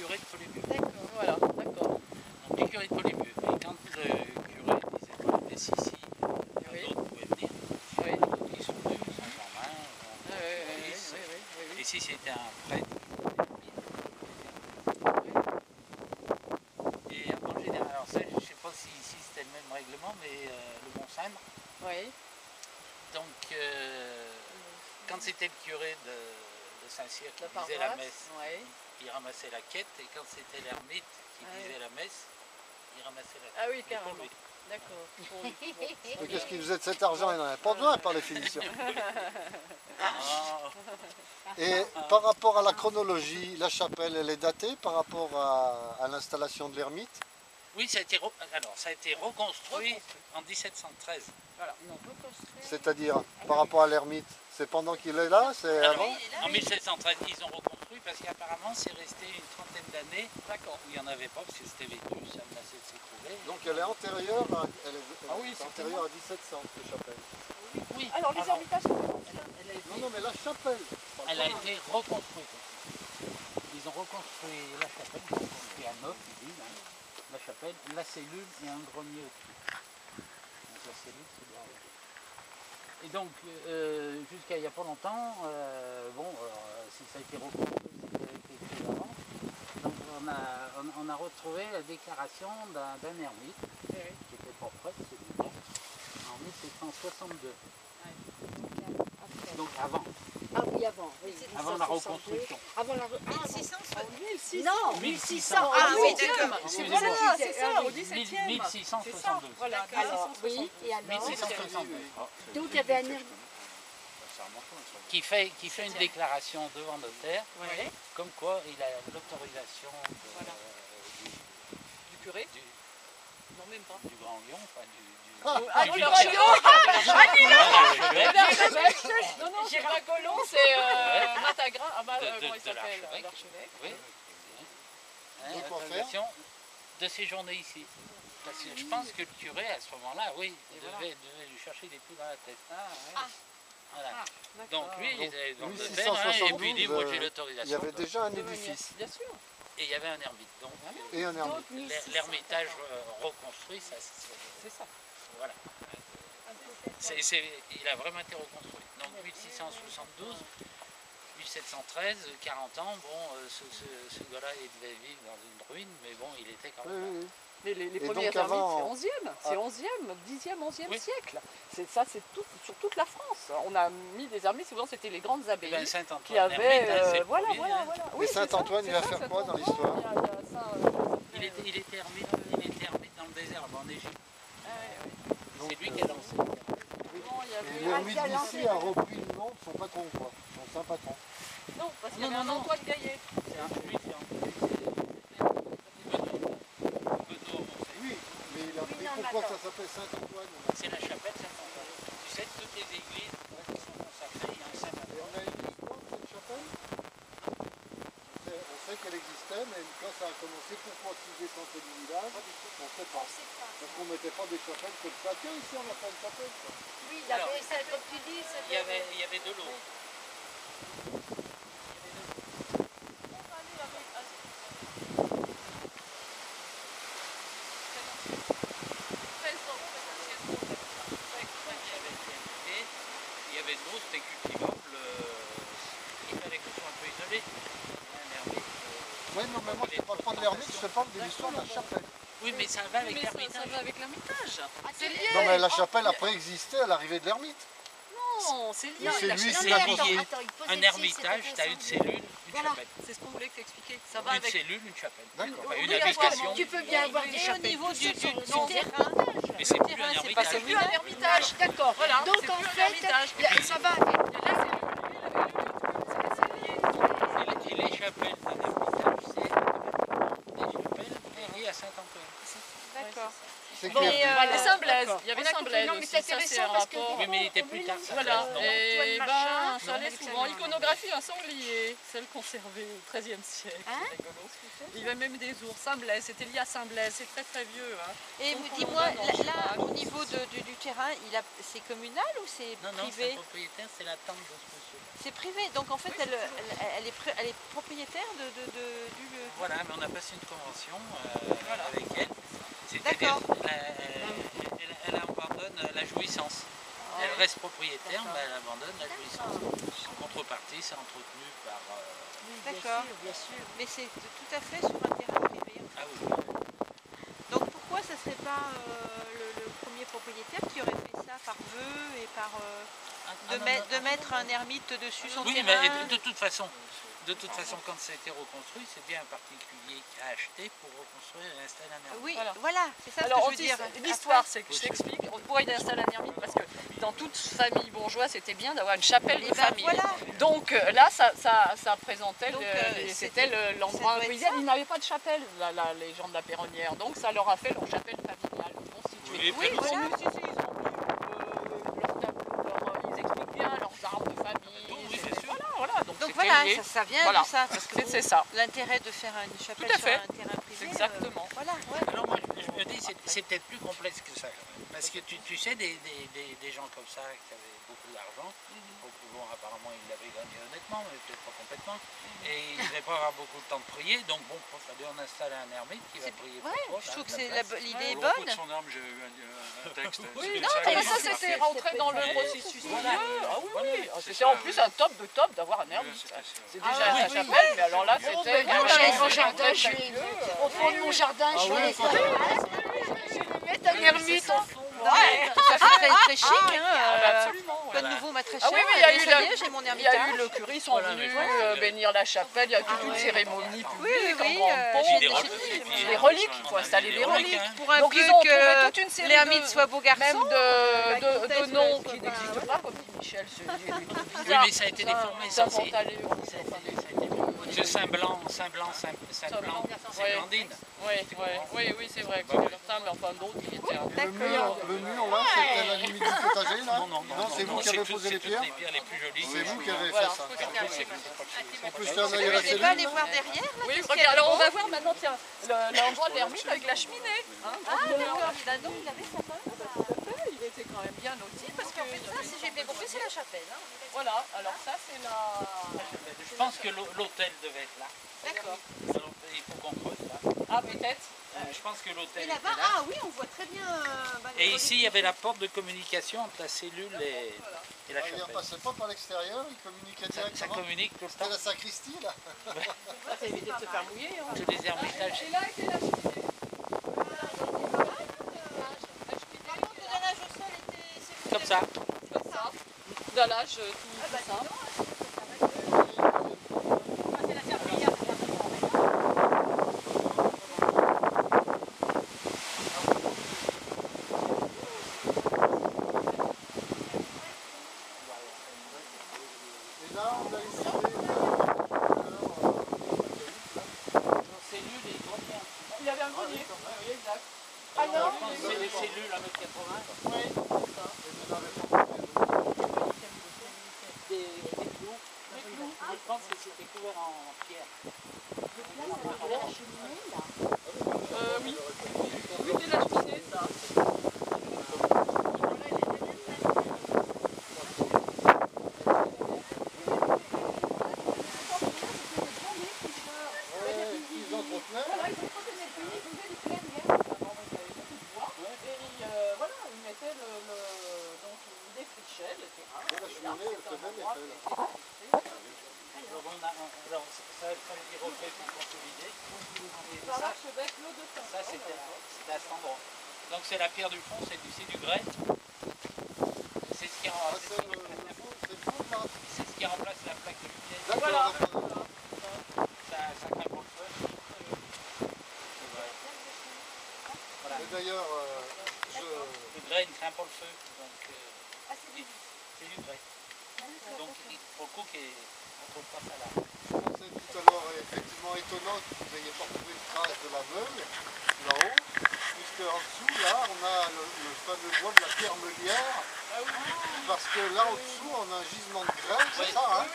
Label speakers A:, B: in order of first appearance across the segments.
A: curé de Polémieux.
B: D'accord, voilà, d'accord.
A: Donc le curé de Polémieux. Et quand le curé disait qu'on était ici, d'autres pouvaient venir.
B: Oui.
A: Ils sont venus, Saint-Germain,
B: Oui.
A: et si c'était un prêtre. Et en général, alors ça, je ne sais pas si ici c'était le même règlement, mais le Mont-Saint.
B: Oui.
A: Donc, quand c'était le curé de Saint-Cyr qui
B: La
A: disait la
B: paroisse,
A: messe,
B: oui.
A: il ramassait la quête, et quand c'était l'ermite qui disait la messe, il ramassait la quête.
B: Ah oui,
A: Mais
B: carrément.
A: pour lui.
B: D'accord.
C: Mais qu'est-ce qu'il faisait de cet argent? Il n'en avait pas besoin par définition.
A: Ah,
C: Et par rapport à la chronologie, la chapelle, elle est datée par rapport à l'installation de l'ermite?
A: oui, ça a été reconstruit en 1713.
B: Voilà, non, reconstruit.
C: C'est-à-dire, par rapport à l'ermite, c'est pendant qu'il est là? C'est
A: Alors,
C: avant?
A: en 1713, ils ont reconstruit parce qu'apparemment c'est resté une trentaine d'années où il n'y en avait pas parce que c'était vétus, ça menaçait de s'écrouler.
C: Donc elle est antérieure à,
B: Ah oui,
C: c'est antérieure à 1700, cette chapelle.
A: Oui,
B: Alors, les
A: avant.
B: ermitages sont
C: Non, mais la chapelle.
A: Elle a été reconstruite. Ils ont reconstruit la chapelle, ils ont construit un neuf, ils disent, hein, la chapelle, la cellule et un grenier au-dessus. Donc la cellule, c'est bien. Et donc, jusqu'à il n'y a pas longtemps, si ça a été reconstruit, si ça a été fait avant, donc on a retrouvé la déclaration d'un ermite, qui n'était pas prêtre, celui-là, en 1762. Donc avant.
D: Ah oui, avant. Oui.
A: Avant la reconstruction.
D: Avant la
B: 1600.
D: Non,
A: 1600.
D: Ah oui,
B: d'accord.
A: Excusez-moi.
B: Voilà, c'est ça, au 17e.
A: 1662.
B: Voilà,
D: Alors, oui, et alors
A: 1662.
D: donc il y avait un ermite.
A: Qui fait une déclaration devant notaire,
B: Oui.
A: comme quoi il a l'autorisation
B: Voilà. Du curé? Non, même pas.
A: du Grand Lion, enfin
B: Ah non,
A: du
B: le
A: vicaire.
B: L'archevêque. Non, non, c'est pas Colomb, c'est Matagra. Ah bah, comment il s'appelle? L'archevêque.
A: Oui.
C: Donc, quoi faire
A: L'autorisation de séjourner ici. Parce que je pense que le curé, à ce moment-là, oui, devait lui chercher des poux dans la tête.
B: Ah, ouais.
A: Voilà.
B: D'accord.
A: Donc lui, il était dans le
C: 1672,
A: et puis il dit, moi j'ai
C: il y
A: l'autorisation.
C: avait déjà un
B: De venir.
C: édifice
B: Bien sûr.
A: Et il y avait un ermite. Donc
C: et un ermite.
A: l'ermitage reconstruit, ça,
B: C'est ça.
A: voilà. Il a vraiment été reconstruit. Donc 1672, 1713, 40 ans, bon, ce gars-là, il devait vivre dans une ruine, mais bon, il était quand même là.
B: Mais les
C: Et
B: premiers
C: donc avant-
B: ermites, c'est 11e, c'est 11e, 10e, 11e
A: Oui.
B: siècle. Ça, c'est sur toute la France. On a mis des ermites, souvent c'était les grandes
A: Eh
B: abbayes
A: ben, Saint-Antoine
B: qui avaient...
A: l'ermite, hein, c'est le
B: voilà.
A: premier, hein.
B: Oui,
C: Et
B: c'est
C: Saint-Antoine,
B: ça,
C: il va
B: c'est
C: faire
B: ça,
C: quoi dans
B: Saint-Antoine,
C: l'histoire?
B: il y a ça,
A: Il était ermite dans le désert, là-bas en Égypte.
B: ouais.
A: C'est lui qui a lancé.
B: Non, il y
C: Et
B: avait...
C: l'ermite d'ici a repris le nom de son patron, quoi. Son saint patron.
B: Non, parce qu'il y avait un Antoine Gaillet.
A: Lui, c'est
C: Oui, mais il a pris pourquoi ça s'appelle Saint-Antoine?
A: c'est la chapelle Saint-Antoine. Tu sais, toutes les églises qui sont consacrées, il y a un
C: Et
A: Saint-Antoine.
C: on a une histoire de cette chapelle? On sait qu'elle existait, mais quand ça a commencé, pourquoi qu'ils étaient tenté du village, on ne sait pas. Parce qu'on ne mettait pas des chapelles comme ça. Tiens, ici on a pas une chapelle. Quoi.
D: Oui, il avait ça, comme tu dis,
A: Il y avait de l'eau. Il y avait de l'eau, c'était cultivable. Il fallait que ce soit un peu isolé. Un ermite.
C: Oui, non, mais moi je ne te parle pas de l'ermite, je te parle de l'histoire de la chapelle.
A: Oui, mais ça va avec
B: Mais ça
A: l'ermitage.
B: va avec l'ermitage. C'est lié.
C: Non, mais la chapelle a préexisté à l'arrivée de l'ermite.
B: Non, c'est lié.
C: Mais c'est
B: La
C: lui
B: chapelle-
C: qui l'a construit.
A: Un ermitage, tu as une cellule, une
B: Voilà,
A: chapelle.
B: c'est ce qu'on voulait t'expliquer. Ça va
A: Une
B: avec...
A: cellule, une chapelle.
C: D'accord.
A: Enfin, une
B: Obligatoirement.
A: habitation.
D: Tu peux bien avoir des
B: Et au
D: chapelles
B: niveau
D: tout seul
B: du
D: sur
B: non,
D: le terrain.
A: Mais c'est plus un
B: c'est
A: ermitage.
B: pas plus un ermitage.
D: D'accord.
B: Voilà,
D: Donc
B: c'est
D: en
B: plus un
D: fait,
B: ermitage.
D: ça va avec.
B: Il y a la cellule,
A: Et les chapelles d'un ermitage, c'est des chapelles dédiées à Saint-Antoine.
D: D'accord.
C: C'est
B: Bon,
C: clair.
B: les Saint-Blaise, il y avait
D: On a compris.
B: Saint-Blaise
D: Non, mais
B: aussi,
D: c'est
B: ça c'est un
D: intéressant parce que-
B: rapport.
A: Oui, mais il était plus tard.
B: Voilà,
A: Non.
B: et ben,
D: machin,
B: ça allait
D: non,
B: souvent.
D: avec
B: Iconographie, un sanglier, celle conservée au XIIIe siècle,
D: Hein?
B: c'est rigolo. Il y avait même des ours, Saint-Blaise, c'était lié à Saint-Blaise, c'est très très vieux. Hein.
E: Et
B: Donc,
E: vous
B: on
E: dis-moi,
B: va dans le
E: là,
B: cheval.
E: au niveau du terrain, c'est communal ou c'est
A: Non, non, c'est
E: privé?
A: un propriétaire, c'est la tante de ce monsieur.
E: C'est privé, donc en fait,
B: Oui,
E: elle est propriétaire du
A: Voilà, mais on a passé une convention avec elle.
E: D'accord.
A: Elle abandonne la jouissance. Elle reste propriétaire, mais elle abandonne la jouissance. En contrepartie, c'est entretenu par...
E: D'accord.
D: Bien sûr.
E: Mais c'est tout à fait sur un terrain privé.
A: Ah oui.
E: Donc pourquoi ça serait pas le premier propriétaire qui aurait fait ça par vœu et par de mettre un ermite dessus son
A: Oui,
E: terrain?
A: mais de toute façon, quand ça a été reconstruit, c'est bien un particulier qui a acheté pour reconstruire et installer un ermite.
E: Oui,
B: Voilà.
E: voilà, c'est ça ce
B: Alors,
E: que je veux dire.
B: l'histoire, c'est que je t'explique, pourquoi il installe un ermite, parce que dans toute famille bourgeoise, c'était bien d'avoir une chapelle de
E: Et ben
B: famille.
E: voilà.
B: Donc là, ça présentait,
E: Donc,
B: c'était l'endroit
E: ça doit être
B: paisible.
E: ça.
B: Ils n'avaient pas de chapelle, les gens de la Perronnière. Donc ça leur a fait leur chapelle familiale constituée.
E: Oui, voilà.
B: Ils ont mis ils expliquent bien leurs arbres de famille.
A: Oui, c'est sûr.
B: Voilà. Donc
E: Donc
B: c'était
E: voilà,
B: lié.
E: ça vient
B: Voilà.
E: de ça. Parce que
B: C'est ça.
E: l'intérêt de faire une chapelle
B: Tout à
E: sur
B: fait.
E: un terrain privé.
B: Exactement.
E: Voilà, ouais.
A: Alors moi, je me dis, c'est peut-être plus complexe que ça. Quand même. Parce que tu sais, des gens comme ça qui avaient beaucoup d'argent, bon, apparemment ils l'avaient gagné honnêtement, mais peut-être pas complètement, et ils n'avaient pas avoir beaucoup de temps de prier, donc bon, il fallait en installer un ermite qui va prier pour toi.
E: Je trouve que l'idée est
F: Au repos
E: bonne.
F: de son âme, j'ai eu un texte.
B: Oui,
F: C'est
B: non,
F: ça
B: mais
F: que
B: ça
F: j'ai
B: c'était
F: fait.
B: rentré dans le
A: Mais-
B: processus.
A: Voilà.
B: Ah oui,
A: Voilà.
B: oui.
F: C'est
B: C'était
F: ça,
B: en plus un top de top d'avoir un ermite.
F: c'était ça.
B: C'est
E: Ah
B: déjà
E: oui,
B: la
E: oui.
B: chapelle, mais alors là c'était...
D: Moi, j'avais mon jardin, je vais au fond de mon jardin,
C: Ah
D: je
C: oui,
D: vais
C: quand
D: mettre un ermite au fond.
E: Ça fait très chic, hein.
B: Absolument.
E: Pas de nouveau ma très
B: Ah
E: chère.
B: oui, mais il y a
E: et
B: eu
E: ça y est, j'ai mon
B: Il y a eu
E: ermitage.
B: le curé, ils sont venus bénir la chapelle, il y a toute une cérémonie
E: Oui,
B: publique en
E: oui,
B: grande
E: j'ai
B: pompe,
E: des
B: des reliques, il faut installer des reliques.
E: Pour un
B: Donc
E: peu
B: ils ont trouvé
E: que
B: toute une série
E: l'ermite
B: de...
E: soit beau garçon.
B: Même de
E: comtesse
B: noms
E: soit
B: qui
E: pas-
B: n'existent pas, comme dit Michel, c'est
A: Oui, mais ça a été déformé, ça aussi. Ce Saint-Blanc, Saint-Blandine.
B: Oui, c'est vrai. Mais enfin d'autres qui étaient un peu...
C: Le mur là, c'était la limite du potager là?
A: Non,
C: c'est vous qui avez posé les pierres?
A: les pierres les plus jolies.
C: C'est vous qui avez
B: Voilà.
C: fait ça. On peut jeter un
E: Vous
C: œil à la
E: n'allez pas
C: cellule?
E: aller voir derrière là?
B: Oui,
E: qu'est-ce qu'il y a
B: regarde, alors on
E: devant
B: va voir maintenant, tiens, l'endroit de l'ermite avec la cheminée. Hein,
E: Ah d'accord, donc il avait sa main.
B: il était quand même bien loti parce que...
E: Ça, si j'ai bien compris, c'est la chapelle. Hein.
B: Voilà, alors ça c'est la...
A: Je pense que l'hôtel devait être là.
E: D'accord.
A: Alors, il faut qu'on creuse là.
B: Ah peut-être.
A: Je pense que l'hôtel
E: Et
A: était
E: là-bas,
A: là.
E: ah oui, on voit très bien.
A: Et ici, il y avait la porte de communication entre la cellule et la
C: Il ne
A: chapelle.
C: passait pas par l'extérieur, il communiquait
A: Ça
C: directement.
A: communique tout le
C: C'était
A: temps.
C: la sacristie là.
B: Ça évite de se faire mouiller. Hein.
A: J'ai des ermitages.
B: Et là était la cheminée.
E: Par contre, le dallage au sol était.
A: Comme ça.
B: Comme ça. Dallage, tout ça.
C: Et là, on a ici
A: Cellule et grenier.
B: Il y avait un grenier. Oui, exact.
A: Ah non, c'est les cellules à 1,80 m.
B: Oui, c'est ça.
A: Des clous. Je pense que c'était couvert en pierre.
B: Oui. Oui, c'est la cheminée, ça.
C: ils entretenaient.
B: Voilà, ils mettaient donc ils défrichaient le terrain.
C: Et la cheminée, elle était même épais, là.
A: Alors, ça va être refait pour consolider. Et
B: Par
A: ça,
B: l'archevêque, l'eau de Saint.
A: ça c'était à cet endroit. Donc c'est la pierre du fond, c'est du grès. C'est ce qui
C: Ah, c'est le fond là.
A: c'est ce qui remplace la plaque de lumière.
B: Voilà.
A: Ça craint pour le feu. Voilà.
C: Et d'ailleurs,
A: Le grès ne craint pas le feu. Donc, c'est du grès. Donc pour le coup, on ne trouve pas ça là.
C: je pensais tout à l'heure, effectivement étonnant que vous n'ayez pas trouvé de trace de l'aveugle là-haut, puisque en dessous, là, on a le fameux bois de la pierre meulière, parce que là, en dessous, on a un gisement de grès, c'est ça, hein,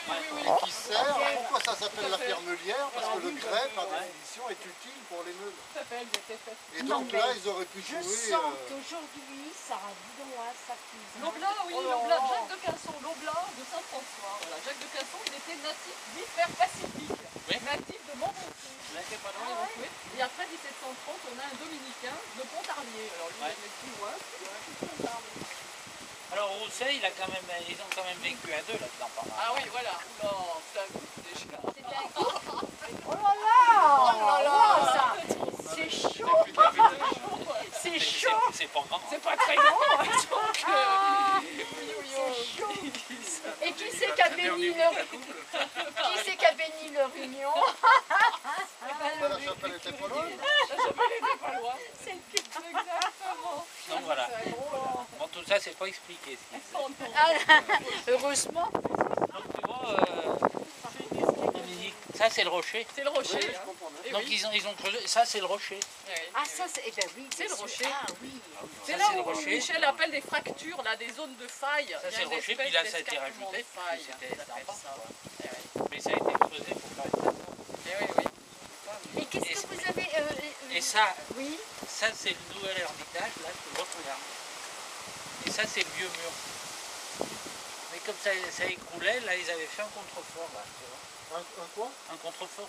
C: qui sert. Pourquoi ça s'appelle la pierre meulière? Parce que le grès, par définition, est utile pour les meules.
B: Tout à fait, ils étaient faits.
C: Et donc là, ils auraient pu
D: Je
C: jouer...
D: sens qu'aujourd'hui, Sarah Bidonnois, sa cuisine.
B: L'Oblat, oui, l'Oblat, Jacques de Quinson, l'Oblat de Saint-François. Voilà, Jacques de Quinson, il était natif d'Hyper Pacifique. natif de Montpensier. Qui est pas loin, oui. Et après 1730, on a un dominicain de Pontarlier. Alors lui, il est plus loin, c'est Pontarlier.
A: Alors Rousset, ils ont quand même vécu à deux là-dedans pas mal.
B: Ah oui, voilà. Non, c'est un coup déjà.
D: Oh là là, ça, c'est chaud. C'est chaud.
A: C'est pas grand.
B: C'est pas très grand.
D: C'est chaud. Et qui c'est qui a béni le réunion?
C: La chapelle était pas loin.
B: La chapelle était pas loin.
D: C'est le plus.
B: Exactement.
A: Donc voilà. Bon, tout ça, c'est pas expliqué. Ce qui se fait.
D: Ah, heureusement.
A: Donc tu vois, Dominique, ça c'est le rocher.
B: C'est le rocher.
C: Oui, je
B: hein.
C: comprends bien.
B: Eh
A: Donc
B: oui.
A: ils ont creusé. Ça c'est le rocher.
B: Eh oui.
D: Ah ça c'est, eh ben oui,
B: C'est le
D: bien sûr.
B: rocher.
D: Ah oui.
B: C'est
A: Ça,
B: là
A: c'est le
B: où
A: rocher.
B: Michel appelle des fractures, là, des zones de faille.
A: Ça
B: Il y a
A: c'est le
B: une
A: rocher.
B: espèce
A: Puis là ça a été
B: d'escarpement
A: rajouté.
B: de faille,
A: C'était
B: on appelle
A: d'enfant,
B: ça.
A: quoi.
B: Eh oui.
A: Mais ça a été creusé pour faire une station.
B: Eh oui, oui.
D: Et qu'est-ce que vous avez
A: Et ça,
D: oui.
A: ça c'est le nouvel ermitage. Là, tu vois, regarde. Et ça c'est le vieux mur. Mais comme ça écroulait, là ils avaient fait un contrefort. Là, tu vois.
C: Un quoi?
A: Un contrefort.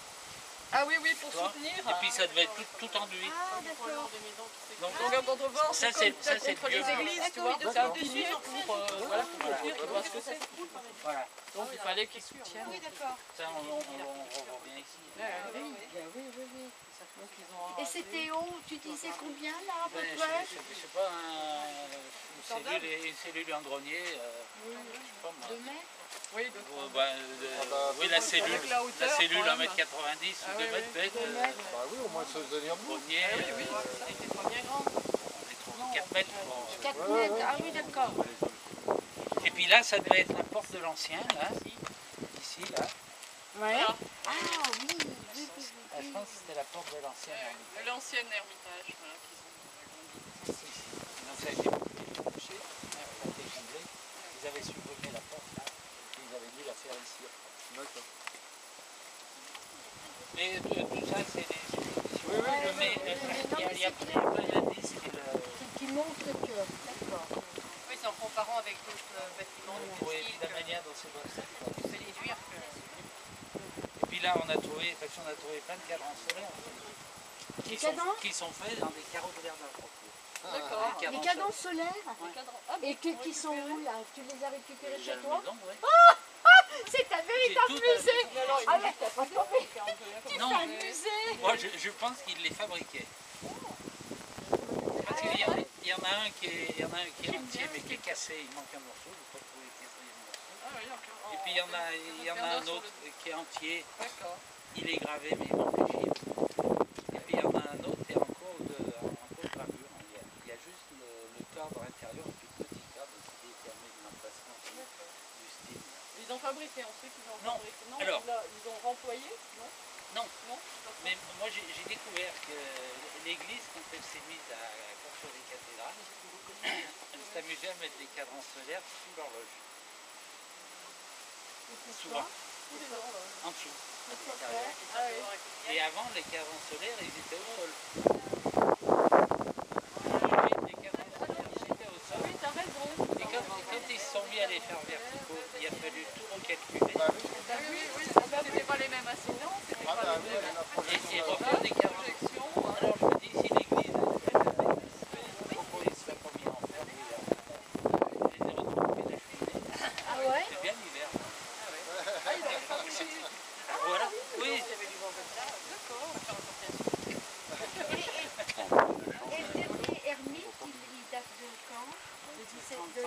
B: Ah oui, oui, pour
A: Tu vois.
B: soutenir.
A: Et puis ça devait être tout enduit.
D: Ah d'accord.
B: Donc un contrefort,
A: Ça,
B: c'est
A: c'est- ça,
B: comme
A: c'est
B: contre
A: le
B: les
A: vieux
B: églises,
A: mur.
B: tu vois.
C: D'accord.
B: C'est un pilier pour, voilà, pour soutenir, tu vois ce que c'est.
A: Voilà.
B: Donc il fallait qu'ils soutiennent.
E: Oui, d'accord.
A: Ça on revoit bien ici.
D: Oui.
B: Donc ils ont
D: Et c'était haut, tu disais combien là à peu
A: Ben,
D: près?
A: je sais pas, une cellule en grenier, je sais pas moi.
D: 2 mètres?
B: Oui, de
A: Oui, la cellule,
B: Avec la hauteur,
A: 1,90
B: quand même.
A: m ou 2
B: oui,
A: mètres peut-être.
C: Bah oui, au moins ça se tenir debout.
A: Grenier,
B: Oui, ça n'était pas bien grand.
A: on est trouvé 4 mètres. Bon.
D: 4 mètres, ah oui d'accord.
A: Et puis là, ça devait être la porte de l'ancien, là, ici, là.
D: Ouais.
B: Voilà.
D: Ah oui.
A: Ah, je pense que c'était la porte de l'ancien.
B: L'ancien ermitage, voilà, qu'ils ont
A: Ici. Donc ça a été bouché, ça a été comblé. Ils avaient supprimé la porte, là, et ils avaient dû la faire ici.
C: D'accord.
A: Mais tout ça, c'est des suppositions.
C: Oui, oui,
A: Mais il y a plein d'indices
D: Qui montre que. D'accord.
E: Oui, c'est en comparant avec d'autres bâtiments de
A: Oui,
E: style
A: la manière dont c'est bâti.
E: tu peux déduire que...
A: Et puis là, on a trouvé plein de cadrans solaires qui sont faits dans des carreaux de verre d'Avro.
B: D'accord.
D: Les cadrans solaires.
B: Ah,
D: Et qui sont où là? Tu les as récupérés chez toi?
A: Ouais.
D: C'est un
A: J'ai
D: véritable
A: tout
D: musée. Ah mais t'as pas tombé. C'est
A: Non,
D: un musée.
A: moi je pense qu'ils les fabriquaient. Parce qu'il y en a un qui est entier mais qui est cassé, il manque un morceau, je ne peux pas trouver le quatrième morceau.
B: Ah oui, d'accord.
A: Et puis il y en a un autre qui est entier,
B: D'accord.
A: il est gravé mais il manque les chiffres. Et puis il y en a un autre qui est en cours de gravure. Il y a juste le cadre intérieur, un tout petit cadre qui permet de l'emplacement du style.
B: Ils ont fabriqué, on sait qu'ils ont
A: Non.
B: fabriqué. Non,
A: Alors.
B: ils ont remployé, non?
A: Non.
B: Non.
A: Mais moi j'ai découvert que l'église, quand elle s'est mise à construire des cathédrales, elle s'est amusée à mettre des cadrans solaires sous l'horloge. Souvent. En dessous. à l'extérieur.
B: Ah oui.
A: Et avant, les cadrans solaires, ils étaient au sol. Les cadrans solaires, ils étaient au sol.
B: Oui, t'as raison.
A: Et quand ils se sont mis à les faire verticaux, il a fallu tout recalculer.
C: Bah oui.
B: Oui, c'était pas les mêmes assistances, c'était
C: Ah
B: pas
C: bah
B: les
C: oui,
B: mêmes
C: la projection.
A: Et refaire des cadrans.
B: projections.
A: Alors je me dis, si l'église, pourquoi il ne serait pas mis en fer l'hiver? Je les ai retrouvés la cheminée.
D: Ah ouais?
A: C'est bien l'hiver.
B: Ah, ils avaient fabriqué.
A: Voilà, oui.
D: Et le dernier ermite, il date de quand? De 17 de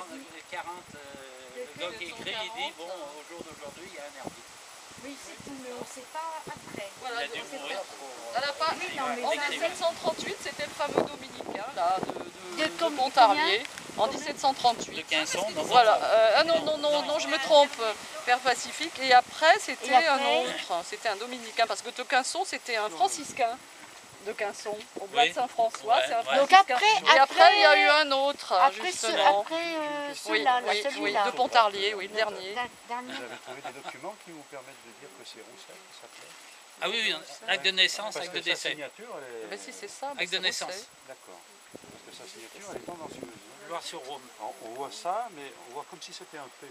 A: 40, le gars qui écrit, il dit, bon, au jour d'aujourd'hui, il y a un ermite.
D: Oui, c'est tout, mais on ne sait pas après.
A: Il
B: Voilà,
A: a dû
B: donc,
A: mourir pour...
B: elle a pas.
D: Oui, non, mais
B: En
D: ça,
B: 1738, c'était le fameux dominicain là,
D: De
B: de
D: combien?
B: Pontarlier. En
A: de
B: 1738.
A: Quinson, non?
B: Voilà. Ah non, je me trompe. Père Pacifique. Et après, c'était
D: Et après
B: un autre. C'était un dominicain. Parce que de Quinson, c'était un franciscain. De Quinson, au bois de Saint-François.
A: Ouais,
B: C'est un
A: ouais.
B: franciscain.
D: Donc après,
B: Et après, il y a eu un autre,
D: après
B: justement.
D: oui,
B: Oui, oui,
D: celui-là.
B: de Pontarlier, oui, le dernier.
D: Dernier.
F: Vous avez trouvé des documents qui vous permettent de dire que c'est Roussel qui s'appelait?
A: Ah oui, oui, acte de naissance,
F: Parce
A: acte de
F: que sa
A: décès.
F: signature, elle est...
B: Mais si c'est ça, mais
A: Acte de
B: c'est
A: naissance.
B: Rousset.
F: D'accord. Parce que sa signature, elle est tendancieuse.
A: Loire-sur-Rhône.
F: On voit ça, mais on voit comme si c'était un P.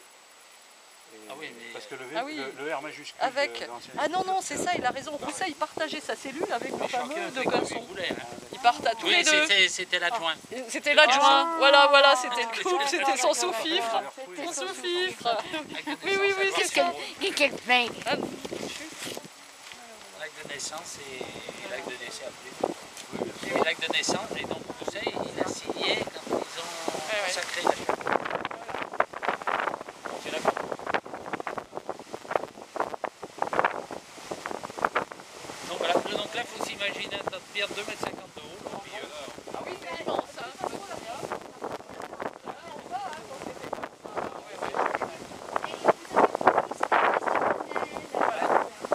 A: Ah oui, mais...
F: Parce que le,
B: Ah oui.
F: le R majuscule
B: Avec...
F: de l'ancienne
B: Ah non, non,
F: écriture,
B: c'est ça, il a raison. Rousset, il partageait sa cellule avec le fameux de Gasson.
A: Voulait, hein.
B: Ils partent à tous
A: Oui,
B: les deux.
A: c'était l'adjoint.
B: C'était l'adjoint. Voilà, voilà, c'était le couple, c'était son sous-fifre. Son sous-fifre. Oui, oui, oui, c'est ça.
D: Quel pain.
A: L'acte de naissance et l'acte de décès après. Et l'acte de naissance, et donc Rousset, il a signé quand ils ont consacré la chapelle. C'est là. Donc voilà, donc là, il faut s'imaginer un tas de pierre 2,50 m au milieu.
B: Ah oui, c'est immense, hein.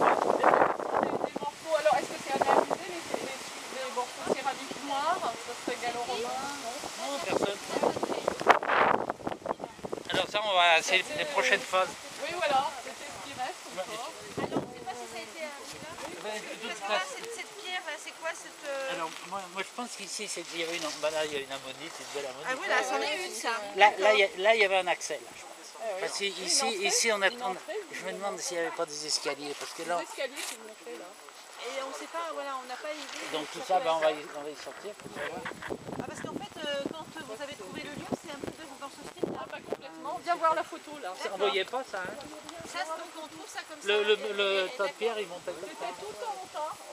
B: Des morceaux, alors est-ce que c'est analysé les morceaux céramiques noirs? Ça serait gallo-romain, non?
A: Non, personne. Alors ça, on va, c'est les prochaines phases.
B: Oui, voilà, c'était ce qui reste encore.
E: Alors, je sais pas si ça a été
A: De toute façon.
E: cette pierre, c'est quoi cette...
A: Alors moi je pense qu'ici il y avait une, bah là, il y a une ammonite, une belle ammonite.
E: Ah voilà, c'en est une, ça.
A: Là il y avait un accès là, je pense. Parce que ici on attend. Je me demande s'il n'y avait pas des escaliers parce que là.
B: Les escaliers qu'ils m'ont fait là.
E: Et on sait pas, voilà, on n'a pas idée.
A: Donc tout ça, on va y sortir.
E: Ah, parce qu'en fait, quand vous avez trouvé le lieu, c'est un peu dans ce style-là.
B: Ah, pas complètement. Viens voir la photo là.
A: On voyait pas ça. Hein.
E: Ça, donc on trouve ça comme ça.
A: Le tas de pierre, ils montaient comme ça.
B: C'était tout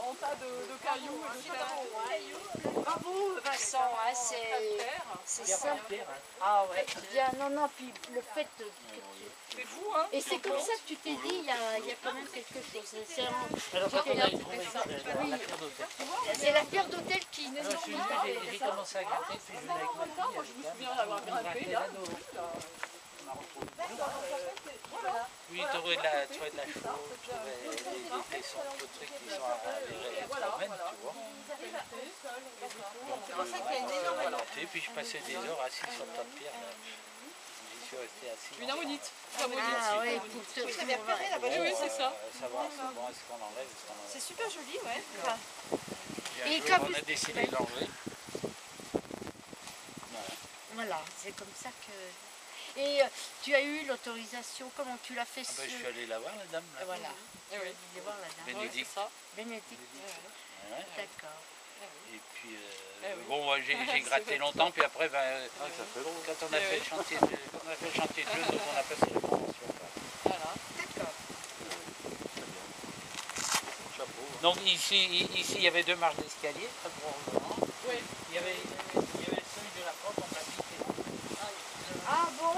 B: en tas de cailloux et de terre.
D: Bravo Vincent, hein, c'est ça.
A: Pierre, hein.
D: Ah ouais. Bien, non, non, puis le fait que
B: C'est fou, hein.
D: Et c'est comme ça que tu t'es dit, il y a quand même quelque chose.
A: Alors ça, on a trouvé la pierre d'hôtel.
D: C'est la pierre d'hôtel qui nous
A: Alors, j'ai commencé à gratter, puis je venais avec ma fille.
B: Moi je me souviens d'avoir grimpé là.
A: Oui, tu aurais de la chaux, tu aurais des tessons, d'autres trucs qui sont romaines, tu vois.
E: C'est pour ça qu'il y a une énorme...
A: Et puis je passais des heures assis sur le tas de pierre. J'y suis resté assis.
B: Une ammonite.
D: Ah ouais, pour te...
E: Vous avez repéré là-bas?
B: Oui, c'est ça.
A: Savoir est-ce qu'on enlève, est-ce qu'on enlève.
E: C'est super joli, ouais. Enfin,
A: Et
D: Et comme
A: on a décidé de l'enlever.
D: Voilà, c'est comme ça que... Et tu as eu l'autorisation, comment tu l'as fait
A: Ah ben, je suis allé la voir, la dame. Là.
D: Voilà,
B: Eh oui.
D: je vais voir la dame.
A: Bénédicte.
B: ça.
D: Bénédicte,
A: Ouais.
D: d'accord.
A: Et puis,
B: Eh oui.
A: bon, moi, j'ai gratté longtemps, puis après, ben, quand on a fait le chantier de jeu, donc on a passé les conventions.
B: Voilà.
E: d'accord.
A: Donc ici, il y avait 2 marches d'escalier, très probablement.
B: Oui.
A: Il y avait celui de la porte, on l'a piqué.
D: Ah bon?